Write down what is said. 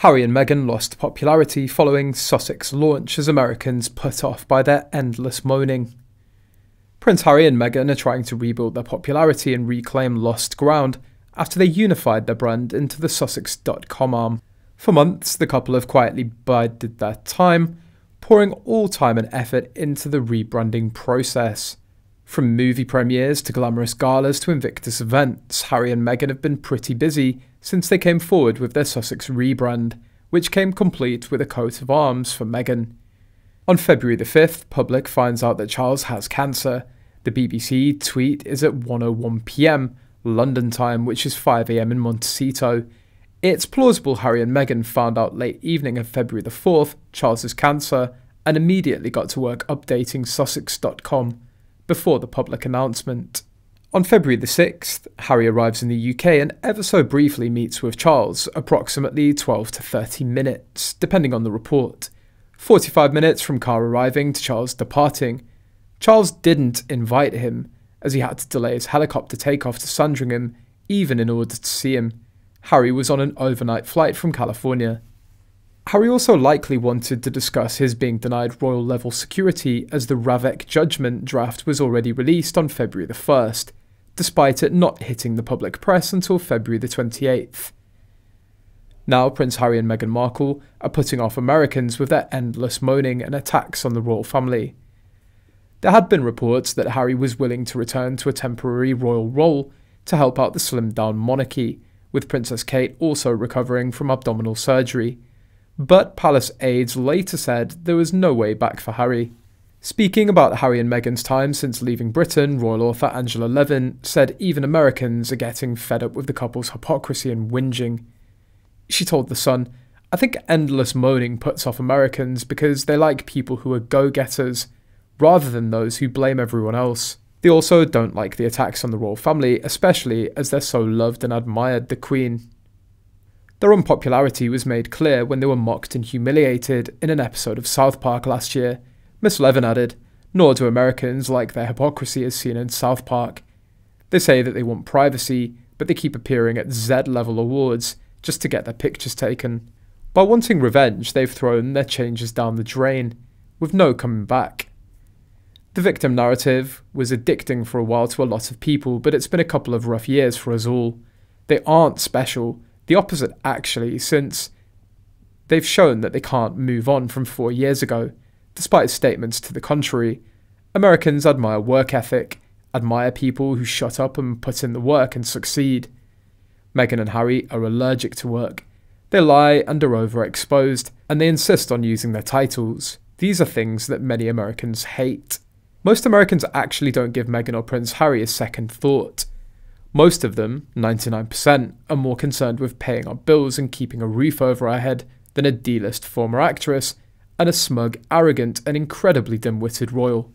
Harry and Meghan lost popularity following Sussex launch as Americans put off by their endless moaning. Prince Harry and Meghan are trying to rebuild their popularity and reclaim lost ground after they unified their brand into the Sussex.com arm. For months, the couple have quietly bided their time, pouring all time and effort into the rebranding process. From movie premieres to glamorous galas to Invictus events, Harry and Meghan have been pretty busy since they came forward with their Sussex rebrand, which came complete with a coat of arms for Meghan. On February the 5th, public finds out that Charles has cancer. The BBC tweet is at 1:01 PM, London time, which is 5 AM in Montecito. It's plausible Harry and Meghan found out late evening of February the 4th Charles's cancer and immediately got to work updating Sussex.com before the public announcement. On February the 6th, Harry arrives in the UK and ever so briefly meets with Charles, approximately 12 to 30 minutes, depending on the report. 45 minutes from car arriving to Charles departing. Charles didn't invite him, as he had to delay his helicopter takeoff to Sandringham, even in order to see him. Harry was on an overnight flight from California. Harry also likely wanted to discuss his being denied royal-level security as the Ravek judgment draft was already released on February the 1st, despite it not hitting the public press until February the 28th. Now Prince Harry and Meghan Markle are putting off Americans with their endless moaning and attacks on the royal family. There had been reports that Harry was willing to return to a temporary royal role to help out the slimmed-down monarchy, with Princess Kate also recovering from abdominal surgery. But palace aides later said there was no way back for Harry. Speaking about Harry and Meghan's time since leaving Britain, royal author Angela Levin said even Americans are getting fed up with the couple's hypocrisy and whinging. She told The Sun, "I think endless moaning puts off Americans because they like people who are go-getters, rather than those who blame everyone else. They also don't like the attacks on the royal family, especially as they're so loved and admired the Queen." Their unpopularity was made clear when they were mocked and humiliated in an episode of South Park last year. Miss Levin added, "Nor do Americans like their hypocrisy as seen in South Park. They say that they want privacy, but they keep appearing at Z-level awards just to get their pictures taken. By wanting revenge, they've thrown their changes down the drain, with no coming back." The victim narrative was addicting for a while to a lot of people, but it's been a couple of rough years for us all. They aren't special, the opposite actually, since they've shown that they can't move on from 4 years ago, despite statements to the contrary. Americans admire work ethic, admire people who shut up and put in the work and succeed. Meghan and Harry are allergic to work. They lie and are overexposed, and they insist on using their titles. These are things that many Americans hate. Most Americans actually don't give Meghan or Prince Harry a second thought. Most of them, 99%, are more concerned with paying our bills and keeping a roof over our head than a D-list former actress and a smug, arrogant and incredibly dim-witted royal.